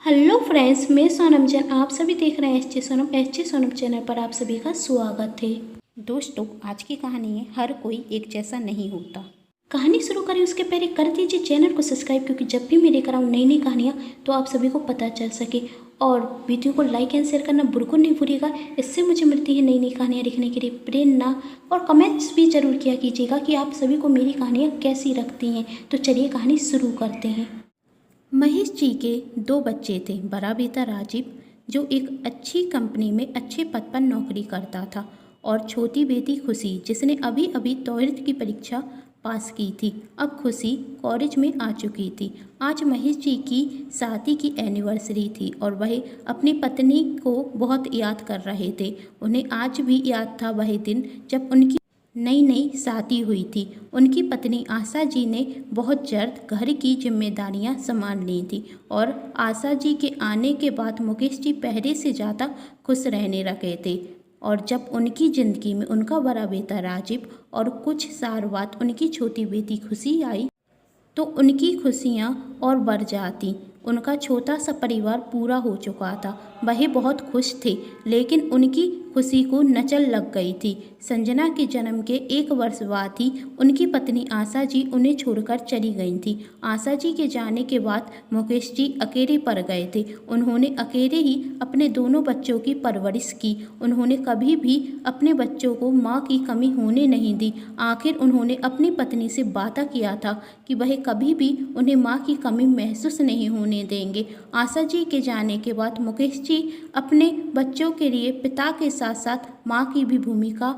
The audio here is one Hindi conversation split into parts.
हेलो फ्रेंड्स, मैं सोनम जैन। आप सभी देख रहे हैं एस जे सोनम चैनल पर आप सभी का स्वागत है। दोस्तों, आज की कहानी है हर कोई एक जैसा नहीं होता। कहानी शुरू करें उसके पहले कर दीजिए चैनल को सब्सक्राइब, क्योंकि जब भी मैं लेकर आऊँ नई नई कहानियाँ तो आप सभी को पता चल सके। और वीडियो को लाइक एंड शेयर करना बिल्कुल नहीं भूलिएगा। इससे मुझे मिलती है नई नई कहानियाँ लिखने के लिए प्रेरणा। और कमेंट्स भी ज़रूर किया कीजिएगा कि आप सभी को मेरी कहानियाँ कैसी लगती हैं। तो चलिए कहानी शुरू करते हैं। महेश जी के दो बच्चे थे। बड़ा बेटा राजीव, जो एक अच्छी कंपनी में अच्छे पद पर नौकरी करता था, और छोटी बेटी खुशी, जिसने अभी अभी ट्वेल्थ की परीक्षा पास की थी। अब खुशी कॉलेज में आ चुकी थी। आज महेश जी की शादी की एनिवर्सरी थी और वह अपनी पत्नी को बहुत याद कर रहे थे। उन्हें आज भी याद था वह दिन जब उनकी नई नई शादी हुई थी। उनकी पत्नी आशा जी ने बहुत जल्द घर की जिम्मेदारियां संभाल ली थी, और आशा जी के आने के बाद मुकेश जी पहले से ज़्यादा खुश रहने लगे थे। और जब उनकी ज़िंदगी में उनका बड़ा बेटा राजीव और कुछ साल बाद उनकी छोटी बेटी खुशी आई, तो उनकी खुशियाँ और बढ़ जाती। उनका छोटा सा परिवार पूरा हो चुका था। वह बहुत खुश थे, लेकिन उनकी खुशी को नचल लग गई थी। संजना के जन्म के 1 वर्ष बाद ही उनकी पत्नी आशा जी उन्हें छोड़कर चली गई थी। आशा जी के जाने के बाद मुकेश जी अकेले पड़ गए थे। उन्होंने अकेले ही अपने दोनों बच्चों की परवरिश की। उन्होंने कभी भी अपने बच्चों को माँ की कमी होने नहीं दी। आखिर उन्होंने अपनी पत्नी से वादा किया था कि वह कभी भी उन्हें माँ की कमी महसूस नहीं होने देंगे। आशा जी के जाने के बाद मुकेश जी अपने बच्चों के लिए पिता के साथ साथ माँ की भी भूमिका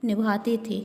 निभाते थे।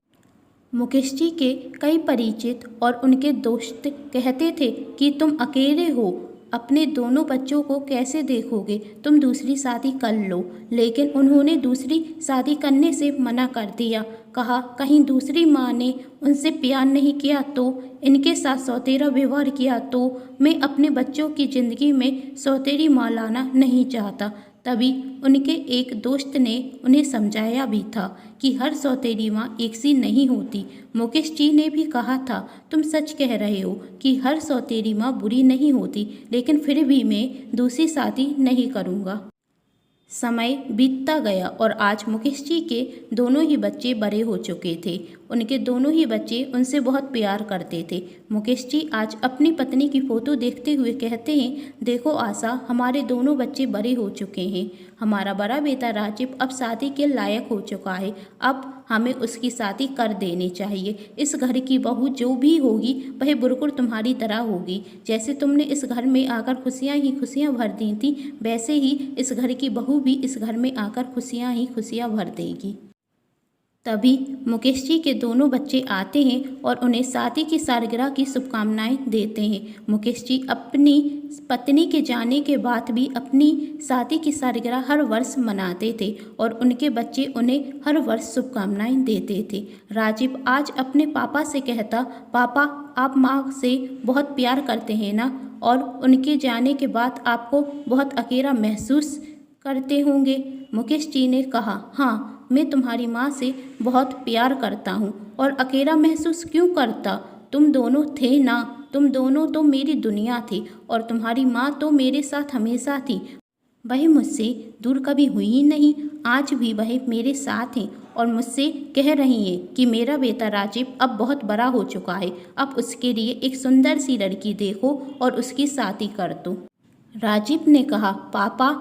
मुकेश जी के कई परिचित और उनके दोस्त कहते थे कि तुम अकेले हो, अपने दोनों बच्चों को कैसे देखोगे, तुम दूसरी शादी कर लो। लेकिन उन्होंने दूसरी शादी करने से मना कर दिया। कहा, कहीं दूसरी माँ ने उनसे प्यार नहीं किया तो, इनके साथ सौतेरा व्यवहार किया तो, मैं अपने बच्चों की ज़िंदगी में सौतेरी माँ लाना नहीं चाहता। तभी उनके एक दोस्त ने उन्हें समझाया भी था कि हर सौतेली माँ एक सी नहीं होती। मुकेश जी ने भी कहा था, तुम सच कह रहे हो कि हर सौतेली माँ बुरी नहीं होती, लेकिन फिर भी मैं दूसरी शादी नहीं करूँगा। समय बीतता गया और आज मुकेश जी के दोनों ही बच्चे बड़े हो चुके थे। उनके दोनों ही बच्चे उनसे बहुत प्यार करते थे। मुकेश जी आज अपनी पत्नी की फ़ोटो देखते हुए कहते हैं, देखो आशा, हमारे दोनों बच्चे बड़े हो चुके हैं। हमारा बड़ा बेटा राजीव अब शादी के लायक हो चुका है। अब हमें उसकी शादी कर देनी चाहिए। इस घर की बहू जो भी होगी वह बिल्कुल तुम्हारी तरह होगी। जैसे तुमने इस घर में आकर खुशियाँ ही खुशियाँ भर दी थी, वैसे ही इस घर की बहू भी इस घर में आकर खुशियाँ ही खुशियाँ भर देगी। तभी मुकेश जी के दोनों बच्चे आते हैं और उन्हें शादी की सालगिरह की शुभकामनाएं देते हैं। मुकेश जी अपनी पत्नी के जाने के बाद भी अपनी शादी की सालगिरह हर वर्ष मनाते थे, और उनके बच्चे उन्हें हर वर्ष शुभकामनाएं देते थे। राजीव आज अपने पापा से कहता, पापा, आप माँ से बहुत प्यार करते हैं ना, और उनके जाने के बाद आपको बहुत अकेला महसूस करते होंगे। मुकेश जी ने कहा, हाँ, मैं तुम्हारी माँ से बहुत प्यार करता हूँ, और अकेला महसूस क्यों करता? तुम दोनों थे ना, तुम दोनों तो मेरी दुनिया थी, और तुम्हारी माँ तो मेरे साथ हमेशा थी। वह मुझसे दूर कभी हुई ही नहीं। आज भी वह मेरे साथ हैं और मुझसे कह रही हैं कि मेरा बेटा राजीव अब बहुत बड़ा हो चुका है, अब उसके लिए एक सुंदर सी लड़की देखो और उसकी शादी कर दो। राजीव ने कहा, पापा,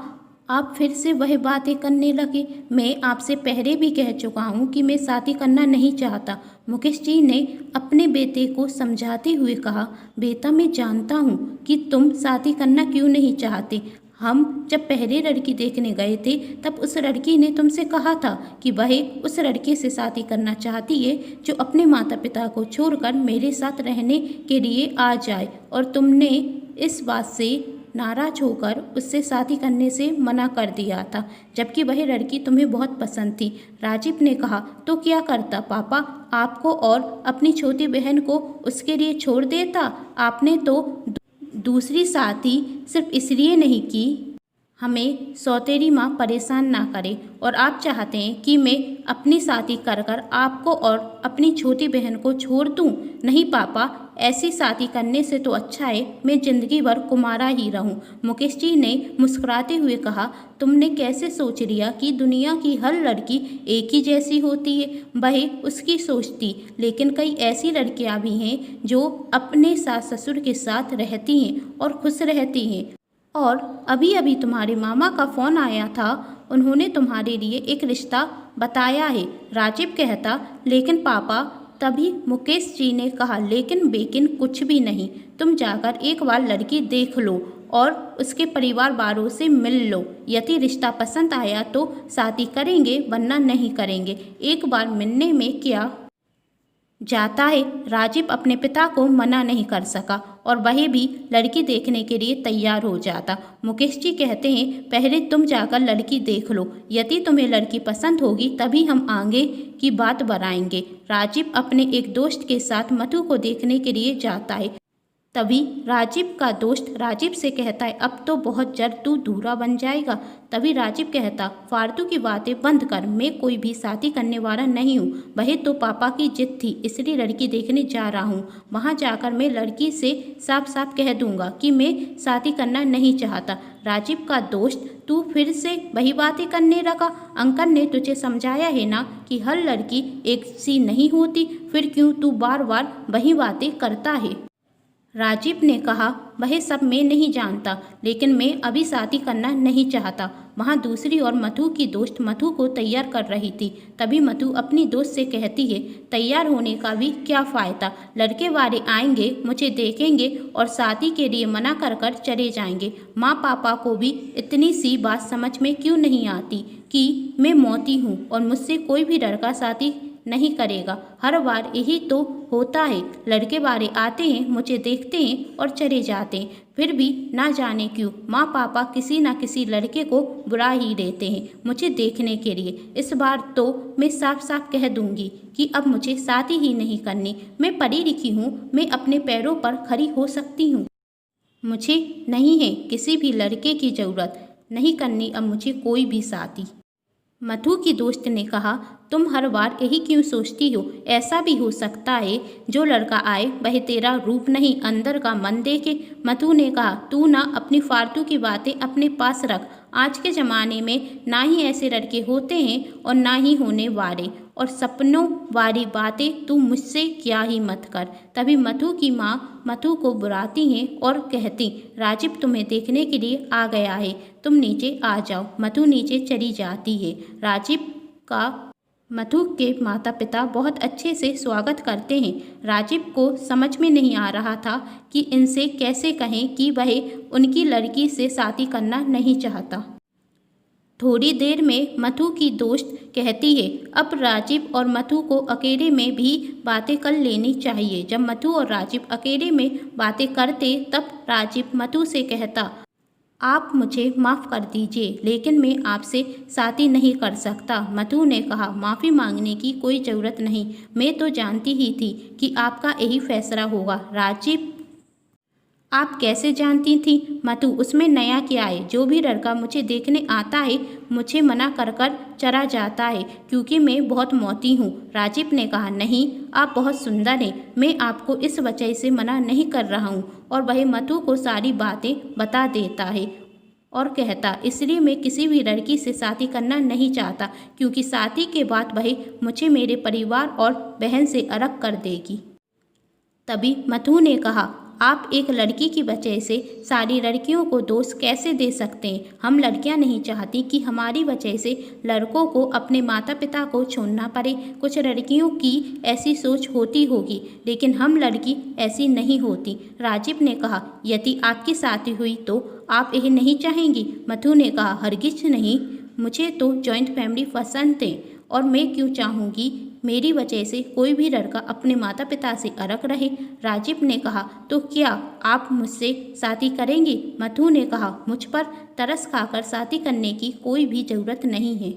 आप फिर से वह बातें करने लगे। मैं आपसे पहले भी कह चुका हूँ कि मैं शादी करना नहीं चाहता। मुकेश जी ने अपने बेटे को समझाते हुए कहा, बेटा, मैं जानता हूँ कि तुम शादी करना क्यों नहीं चाहते। हम जब पहले लड़की देखने गए थे तब उस लड़की ने तुमसे कहा था कि वह उस लड़के से शादी करना चाहती है जो अपने माता पिता को छोड़कर मेरे साथ रहने के लिए आ जाए, और तुमने इस बात से नाराज होकर उससे शादी करने से मना कर दिया था, जबकि वह लड़की तुम्हें बहुत पसंद थी। राजीव ने कहा, तो क्या करता पापा, आपको और अपनी छोटी बहन को उसके लिए छोड़ देता? आपने तो दूसरी शादी सिर्फ इसलिए नहीं की हमें सौतेली माँ परेशान ना करे और आप चाहते हैं कि मैं अपनी शादी कर कर आपको और अपनी छोटी बहन को छोड़ दूँ? नहीं पापा, ऐसी शादी करने से तो अच्छा है मैं ज़िंदगी भर कुंवारा ही रहूं। मुकेश जी ने मुस्कुराते हुए कहा, तुमने कैसे सोच लिया कि दुनिया की हर लड़की एक ही जैसी होती है? वह उसकी सोच थी, लेकिन कई ऐसी लड़कियां भी हैं जो अपने सास ससुर के साथ रहती हैं और खुश रहती हैं। और अभी अभी तुम्हारे मामा का फ़ोन आया था, उन्होंने तुम्हारे लिए एक रिश्ता बताया है। राजीव कहता, लेकिन पापा। तभी मुकेश जी ने कहा, लेकिन बेकिन कुछ भी नहीं, तुम जाकर एक बार लड़की देख लो और उसके परिवार वालों से मिल लो। यदि रिश्ता पसंद आया तो शादी करेंगे, वरना नहीं करेंगे। एक बार मिलने में क्या जाता है। राजीव अपने पिता को मना नहीं कर सका और वह भी लड़की देखने के लिए तैयार हो जाता। मुकेश जी कहते हैं, पहले तुम जाकर लड़की देख लो, यदि तुम्हें लड़की पसंद होगी तभी हम आगे की बात बढ़ाएंगे। राजीव अपने एक दोस्त के साथ मधु को देखने के लिए जाता है। तभी राजीव का दोस्त राजीव से कहता है, अब तो बहुत जल्द तू दूल्हा बन जाएगा। तभी राजीव कहता, फालतू की बातें बंद कर, मैं कोई भी शादी करने वाला नहीं हूँ। वह तो पापा की जिद थी, इसलिए लड़की देखने जा रहा हूँ। वहाँ जाकर मैं लड़की से साफ साफ कह दूंगा कि मैं शादी करना नहीं चाहता। राजीव का दोस्त, तू फिर से वही बातें करने लगा। अंकल ने तुझे समझाया है ना कि हर लड़की एक सी नहीं होती, फिर क्यों तू बार बार वही बातें करता है? राजीव ने कहा, वह सब मैं नहीं जानता, लेकिन मैं अभी शादी करना नहीं चाहता। वहाँ दूसरी ओर मधु की दोस्त मधु को तैयार कर रही थी। तभी मधु अपनी दोस्त से कहती है, तैयार होने का भी क्या फ़ायदा, लड़के वाले आएंगे, मुझे देखेंगे और शादी के लिए मना कर कर चले जाएंगे। माँ पापा को भी इतनी सी बात समझ में क्यों नहीं आती कि मैं मौती हूँ और मुझसे कोई भी लड़का शादी नहीं करेगा। हर बार यही तो होता है, लड़के वाले आते हैं, मुझे देखते हैं और चले जाते हैं। फिर भी ना जाने क्यों माँ पापा किसी ना किसी लड़के को बुला ही देते हैं मुझे देखने के लिए। इस बार तो मैं साफ साफ कह दूंगी कि अब मुझे शादी ही नहीं करनी। मैं पढ़ी लिखी हूँ, मैं अपने पैरों पर खड़ी हो सकती हूँ। मुझे नहीं है किसी भी लड़के की ज़रूरत, नहीं करनी अब मुझे कोई भी शादी। मधु की दोस्त ने कहा, तुम हर बार यही क्यों सोचती हो? ऐसा भी हो सकता है जो लड़का आए वह तेरा रूप नहीं अंदर का मन देखे। मधु ने कहा, तू ना अपनी फालतू की बातें अपने पास रख। आज के ज़माने में ना ही ऐसे लड़के होते हैं और ना ही होने वाले, और सपनों वाली बातें तू मुझसे क्या ही मत कर। तभी मधु की माँ मधु को बुलाती हैं और कहती, राजीव तुम्हें देखने के लिए आ गया है, तुम नीचे आ जाओ। मधु नीचे चली जाती है। राजीव का मधु के माता पिता बहुत अच्छे से स्वागत करते हैं। राजीव को समझ में नहीं आ रहा था कि इनसे कैसे कहें कि वह उनकी लड़की से शादी करना नहीं चाहता। थोड़ी देर में मधु की दोस्त कहती है, अब राजीव और मधु को अकेले में भी बातें कर लेनी चाहिए। जब मधु और राजीव अकेले में बातें करते तब राजीव मधु से कहता, आप मुझे माफ़ कर दीजिए, लेकिन मैं आपसे शादी नहीं कर सकता। मधु ने कहा, माफ़ी मांगने की कोई ज़रूरत नहीं, मैं तो जानती ही थी कि आपका यही फैसला होगा। राजीव, आप कैसे जानती थी? मधु, उसमें नया क्या है? जो भी लड़का मुझे देखने आता है मुझे मना कर कर चला जाता है क्योंकि मैं बहुत मौती हूँ। राजीव ने कहा, नहीं, आप बहुत सुंदर हैं, मैं आपको इस वजह से मना नहीं कर रहा हूँ। और वह मधु को सारी बातें बता देता है और कहता, इसलिए मैं किसी भी लड़की से शादी करना नहीं चाहता क्योंकि शादी के बाद वह मुझे मेरे परिवार और बहन से अलग कर देगी। तभी मधु ने कहा, आप एक लड़की की वजह से सारी लड़कियों को दोष कैसे दे सकते हैं? हम लड़कियां नहीं चाहती कि हमारी वजह से लड़कों को अपने माता पिता को छोड़ना पड़े। कुछ लड़कियों की ऐसी सोच होती होगी, लेकिन हम लड़की ऐसी नहीं होती। राजीव ने कहा, यदि आपकी शादी हुई तो आप यह नहीं चाहेंगी? मधु ने कहा, हरगिज नहीं, मुझे तो जॉइंट फैमिली पसंद है और मैं क्यों चाहूँगी मेरी वजह से कोई भी लड़का अपने माता पिता से अलग रहे। राजीव ने कहा, तो क्या आप मुझसे शादी करेंगी? मधु ने कहा, मुझ पर तरस खाकर शादी करने की कोई भी ज़रूरत नहीं है।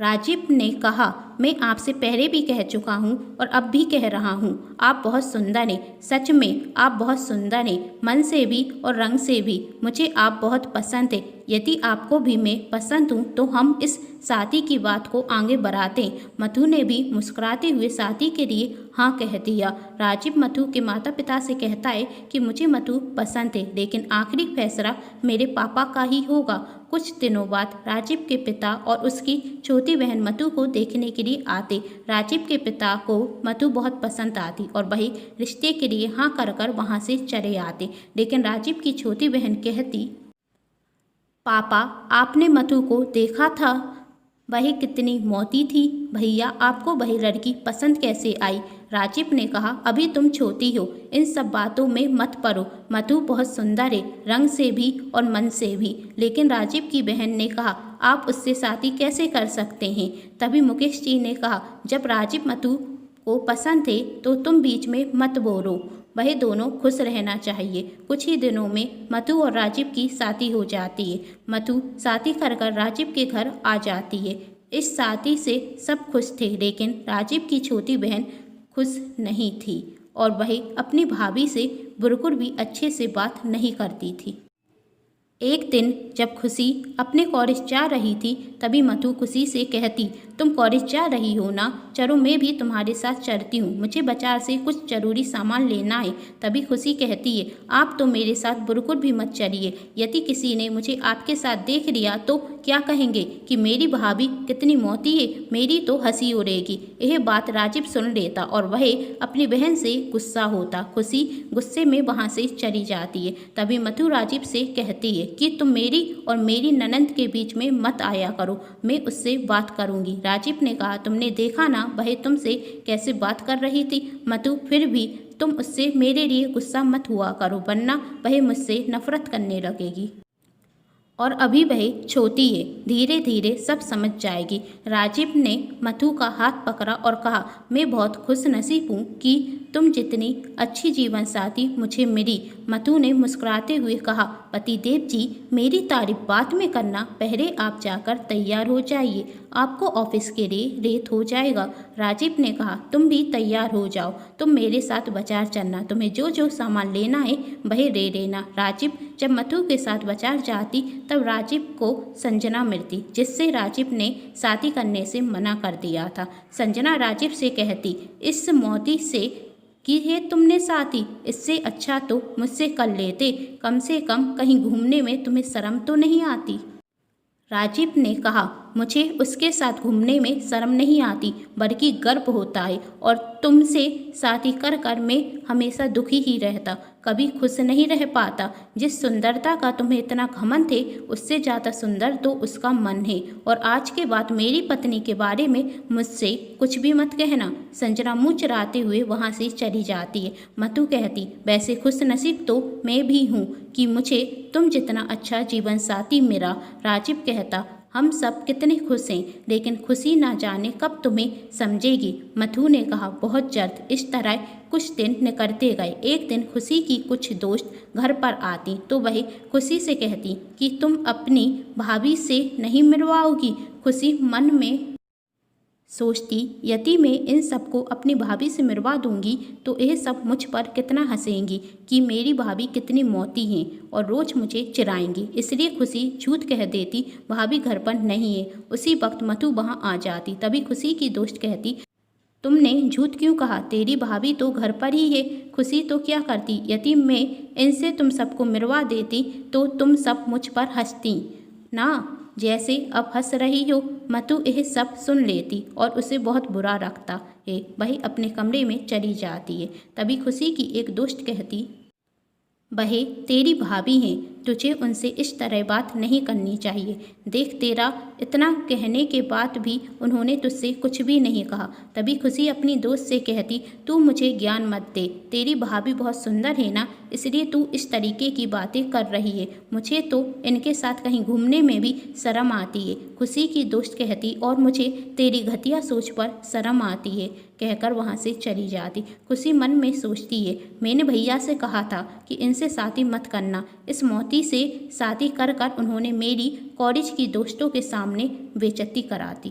राजीव ने कहा, मैं आपसे पहले भी कह चुका हूँ और अब भी कह रहा हूँ, आप बहुत सुंदर हैं। सच में आप बहुत सुंदर हैं, मन से भी और रंग से भी। मुझे आप बहुत पसंद हैं। यदि आपको भी मैं पसंद हूँ तो हम इस शादी की बात को आगे बढ़ाते हैं। मधु ने भी मुस्कुराते हुए शादी के लिए हाँ कह दिया। राजीव मधु के माता पिता से कहता है कि मुझे मधु पसंद है, लेकिन आखिरी फैसला मेरे पापा का ही होगा। कुछ दिनों बाद राजीव के पिता और उसकी छोटी बहन मधु को देखने के लिए आते। राजीव के पिता को मधु बहुत पसंद आती और वही रिश्ते के लिए हाँ कर कर वहाँ से चले आते। लेकिन राजीव की छोटी बहन कहती, पापा आपने मधु को देखा था, वह कितनी मोटी थी। भैया आपको वही लड़की पसंद कैसे आई? राजीव ने कहा, अभी तुम छोटी हो, इन सब बातों में मत पड़ो। मधु बहुत सुंदर है, रंग से भी और मन से भी। लेकिन राजीव की बहन ने कहा, आप उससे शादी कैसे कर सकते हैं? तभी मुकेश जी ने कहा, जब राजीव मधु को पसंद थे तो तुम बीच में मत बोलो, वह दोनों खुश रहना चाहिए। कुछ ही दिनों में मधु और राजीव की शादी हो जाती है। मधु शादी कर कर राजीव के घर आ जाती है। इस शादी से सब खुश थे, लेकिन राजीव की छोटी बहन खुश नहीं थी और वह अपनी भाभी से बिल्कुल भी अच्छे से बात नहीं करती थी। एक दिन जब खुशी अपने कॉलेज जा रही थी, तभी मधु खुशी से कहती, तुम कॉलेज जा रही हो ना, चलो मैं भी तुम्हारे साथ चलती हूँ, मुझे बाजार से कुछ जरूरी सामान लेना है। तभी खुशी कहती है, आप तो मेरे साथ बिल्कुल भी मत चलिए। यदि किसी ने मुझे आपके साथ देख लिया तो क्या कहेंगे कि मेरी भाभी कितनी मोटी है, मेरी तो हंसी उड़ेगी। यह बात राजीव सुन लेता और वह अपनी बहन से गुस्सा होता। खुशी गुस्से में वहाँ से चली जाती है। तभी मधु राजीव से कहती है कि तुम मेरी और मेरी ननंद के बीच में मत आया करो, मैं उससे बात करूंगी। राजीव ने कहा, तुमने देखा ना वह तुमसे कैसे बात कर रही थी। मधु फिर भी तुम उससे मेरे लिए गुस्सा मत हुआ करो, वरना वह मुझसे नफरत करने लगेगी। और अभी वह छोटी है, धीरे धीरे सब समझ जाएगी। राजीव ने मधु का हाथ पकड़ा और कहा, मैं बहुत खुशनसीब हूँ कि तुम जितनी अच्छी जीवन साथी मुझे मिली। मधु ने मुस्कुराते हुए कहा, पतिदेव जी मेरी तारीफ बाद में करना, पहले आप जाकर तैयार हो जाइए, आपको ऑफिस के लिए लेट हो जाएगा। राजीव ने कहा, तुम भी तैयार हो जाओ, तुम मेरे साथ बाजार चलना, तुम्हें जो जो सामान लेना है वह ले लेना। राजीव जब मधु के साथ बाजार जाती तब राजीव को संजना मिलती, जिससे राजीव ने शादी करने से मना कर दिया था। संजना राजीव से कहती, इस मोती से की है तुमने शादी, इससे अच्छा तो मुझसे कर लेते, कम से कम कहीं घूमने में तुम्हें शर्म तो नहीं आती। राजीव ने कहा, मुझे उसके साथ घूमने में शर्म नहीं आती, बल्कि गर्व होता है, और तुमसे शादी कर कर मैं हमेशा दुखी ही रहता, कभी खुश नहीं रह पाता। जिस सुंदरता का तुम्हें इतना घमंड है, उससे ज़्यादा सुंदर तो उसका मन है। और आज के बाद मेरी पत्नी के बारे में मुझसे कुछ भी मत कहना। संजना मुँह चुराते हुए वहाँ से चली जाती है। मधु कहती, वैसे खुश नसीब तो मैं भी हूँ कि मुझे तुम जितना अच्छा जीवन साथी मिला। राजीव कहता, हम सब कितने खुश हैं, लेकिन खुशी ना जाने कब तुम्हें समझेगी। मधु ने कहा, बहुत जल्द। इस तरह कुछ दिन निकलते गए। एक दिन खुशी की कुछ दोस्त घर पर आती तो वह खुशी से कहती कि तुम अपनी भाभी से नहीं मिलवाओगी। खुशी मन में सोचती, यदि मैं इन सबको अपनी भाभी से मिलवा दूंगी तो यह सब मुझ पर कितना हंसेंगी कि मेरी भाभी कितनी मोटी हैं और रोज़ मुझे चिढ़ाएंगी। इसलिए खुशी झूठ कह देती भाभी घर पर नहीं है। उसी वक्त मधु वहाँ आ जाती। तभी खुशी की दोस्त कहती, तुमने झूठ क्यों कहा, तेरी भाभी तो घर पर ही है। खुशी तो क्या करती, यदि मैं इनसे तुम सबको मिलवा देती तो तुम सब मुझ पर हंसती ना, जैसे अब हंस रही हो। मधु यह सब सुन लेती और उसे बहुत बुरा लगता है। वह अपने कमरे में चली जाती है। तभी खुशी की एक दोस्त कहती, वह तेरी भाभी हैं, तुझे उनसे इस तरह बात नहीं करनी चाहिए। देख, तेरा इतना कहने के बाद भी उन्होंने तुझसे कुछ भी नहीं कहा। तभी खुशी अपनी दोस्त से कहती, तू मुझे ज्ञान मत दे, तेरी भाभी बहुत सुंदर है ना, इसलिए तू इस तरीके की बातें कर रही है। मुझे तो इनके साथ कहीं घूमने में भी शर्म आती है। खुशी की दोस्त कहती, और मुझे तेरी घटिया सोच पर शर्म आती है, कहकर वहाँ से चली जाती। खुशी मन में सोचती है, मैंने भैया से कहा था कि इनसे शादी मत करना। इस मोती से शादी कर कर उन्होंने मेरी कॉलेज की दोस्तों के सामने बेइज्जती करा दी।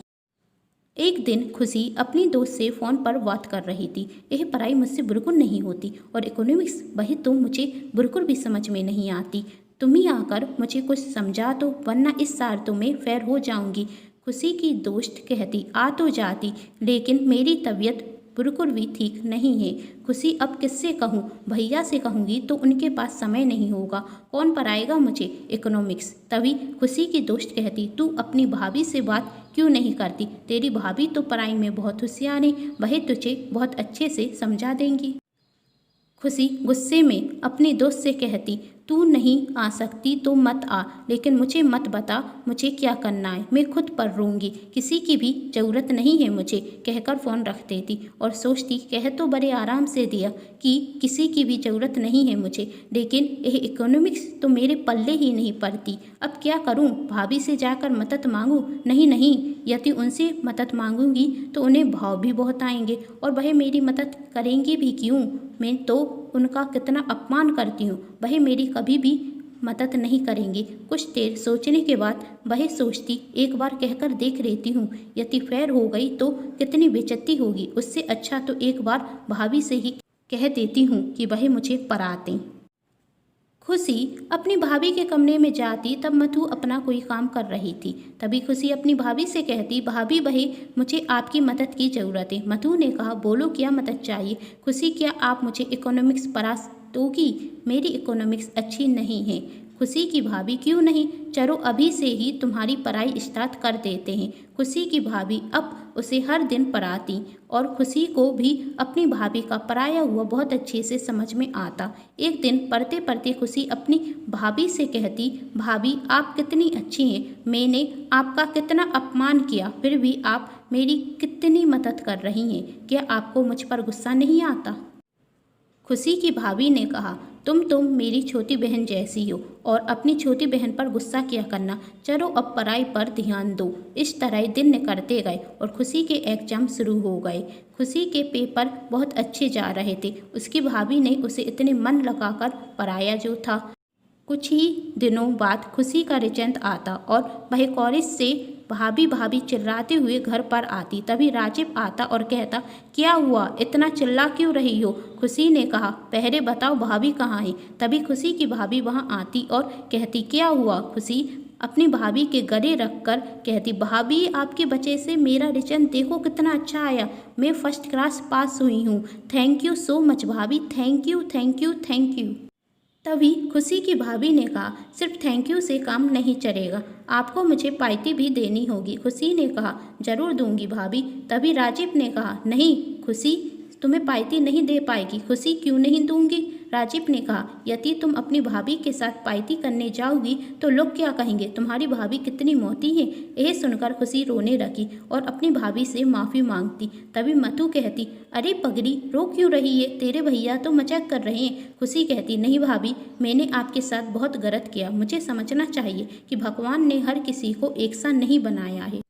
एक दिन खुशी अपनी दोस्त से फ़ोन पर बात कर रही थी। यह पढ़ाई मुझसे बिल्कुल नहीं होती और इकोनॉमिक्स वही तो मुझे बिल्कुल भी समझ में नहीं आती। तुम ही आकर मुझे कुछ समझा दो, वरना इस साल तो मैं फेल हो जाऊंगी। खुशी की दोस्त कहती, आ तो जाती, लेकिन मेरी तबीयत बिल्कुल भी ठीक नहीं है। खुशी अब किससे कहूँ? भैया से कहूँगी तो उनके पास समय नहीं होगा, कौन पढ़ाएगा मुझे इकोनॉमिक्स। तभी खुशी की दोस्त कहती, तू अपनी भाभी से बात क्यों नहीं करती? तेरी भाभी तो पढ़ाई में बहुत होशियार है, वह तुझे बहुत अच्छे से समझा देंगी। खुशी गुस्से में अपनी दोस्त से कहती, तू नहीं आ सकती तो मत आ, लेकिन मुझे मत बता मुझे क्या करना है, मैं खुद पर रहूँगी, किसी की भी ज़रूरत नहीं है मुझे, कहकर फ़ोन रख देती और सोचती, कह तो बड़े आराम से दिया कि किसी की भी ज़रूरत नहीं है मुझे, लेकिन यह इकोनॉमिक्स तो मेरे पल्ले ही नहीं पड़ती। अब क्या करूँ? भाभी से जाकर मदद मांगूँ? नहीं, यदि उनसे मदद मांगूंगी तो उन्हें भाव भी बहुत आएंगे और वह मेरी मदद करेंगे भी क्यों? मैं तो उनका कितना अपमान करती हूँ, वह मेरी कभी भी मदद नहीं करेंगे। कुछ देर सोचने के बाद वह सोचती, एक बार कहकर देख लेती हूँ, यदि फेल हो गई तो कितनी बेइज्जती होगी। उससे अच्छा तो एक बार भाभी से ही कह देती हूँ कि वह मुझे पढ़ा दें। खुशी अपनी भाभी के कमरे में जाती, तब मधु अपना कोई काम कर रही थी। तभी खुशी अपनी भाभी से कहती, भाभी भाई मुझे आपकी मदद की ज़रूरत है। मधु ने कहा, बोलो क्या मदद चाहिए? खुशी, क्या आप मुझे इकोनॉमिक्स पढ़ा दोगी? मेरी इकोनॉमिक्स अच्छी नहीं है। खुशी की भाभी, क्यों नहीं, चलो अभी से ही तुम्हारी पढ़ाई स्टार्ट कर देते हैं। खुशी की भाभी अब उसे हर दिन पढ़ाती और खुशी को भी अपनी भाभी का पढ़ाया हुआ बहुत अच्छे से समझ में आता। एक दिन पढ़ते पढ़ते खुशी अपनी भाभी से कहती, भाभी आप कितनी अच्छी हैं, मैंने आपका कितना अपमान किया, फिर भी आप मेरी कितनी मदद कर रही हैं, क्या आपको मुझ पर गुस्सा नहीं आता? खुशी की भाभी ने कहा, तुम मेरी छोटी बहन जैसी हो और अपनी छोटी बहन पर गुस्सा किया करना, चलो अब पढ़ाई पर ध्यान दो। इस तरह दिन निकलते गए और खुशी के एग्जाम शुरू हो गए। खुशी के पेपर बहुत अच्छे जा रहे थे। उसकी भाभी ने उसे इतने मन लगाकर पढ़ाया जो था। कुछ ही दिनों बाद खुशी का रिजल्ट आता और वह कॉलेज से भाभी भाभी चिल्लाते हुए घर पर आती। तभी राजीव आता और कहता, क्या हुआ, इतना चिल्ला क्यों रही हो? खुशी ने कहा, पहले बताओ भाभी कहाँ है? तभी खुशी की भाभी वहाँ आती और कहती, क्या हुआ? खुशी अपनी भाभी के गले रखकर कहती, भाभी आपकी वजह से मेरा रिजल्ट देखो कितना अच्छा आया, मैं फर्स्ट क्लास पास हुई हूँ। थैंक यू सो मच भाभी, thank you thank you thank you. तभी खुशी की भाभी ने कहा, सिर्फ थैंक यू से काम नहीं चलेगा, आपको मुझे पार्टी भी देनी होगी। खुशी ने कहा, जरूर दूंगी भाभी। तभी राजीव ने कहा, नहीं खुशी तुम्हें पार्टी नहीं दे पाएगी। खुशी, क्यों नहीं दूंगी? राजीव ने कहा, यदि तुम अपनी भाभी के साथ पार्टी करने जाओगी तो लोग क्या कहेंगे, तुम्हारी भाभी कितनी मोटी है। यह सुनकर खुशी रोने लगी और अपनी भाभी से माफ़ी मांगती। तभी मधु कहती, अरे पगली रो क्यों रही है, तेरे भैया तो मजाक कर रहे हैं। खुशी कहती, नहीं भाभी, मैंने आपके साथ बहुत गलत किया, मुझे समझना चाहिए कि भगवान ने हर किसी को एक सा नहीं बनाया है।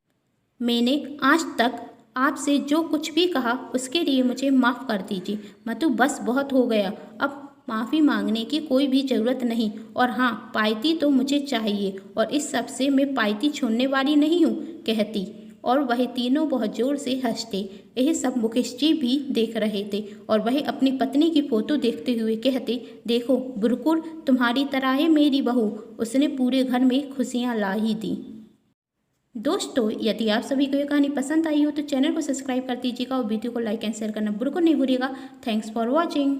मैंने आज तक आपसे जो कुछ भी कहा उसके लिए मुझे माफ़ कर दीजिए। मधु, बस बहुत हो गया, अब माफ़ी मांगने की कोई भी ज़रूरत नहीं, और हाँ पार्टी तो मुझे चाहिए और इस सब से मैं पार्टी छोड़ने वाली नहीं हूँ, कहती। और वह तीनों बहुत ज़ोर से हंसते। यह सब मुकेश जी भी देख रहे थे और वह अपनी पत्नी की फ़ोटो देखते हुए कहते, देखो बिल्कुल तुम्हारी तरह है मेरी बहू, उसने पूरे घर में खुशियाँ ला ही दी। दोस्तों, यदि आप सभी को ये कहानी पसंद आई हो तो चैनल को सब्सक्राइब कर दीजिएगा और वीडियो को लाइक एंड शेयर करना बिल्कुल नहीं भूलिएगा। Thanks for watching.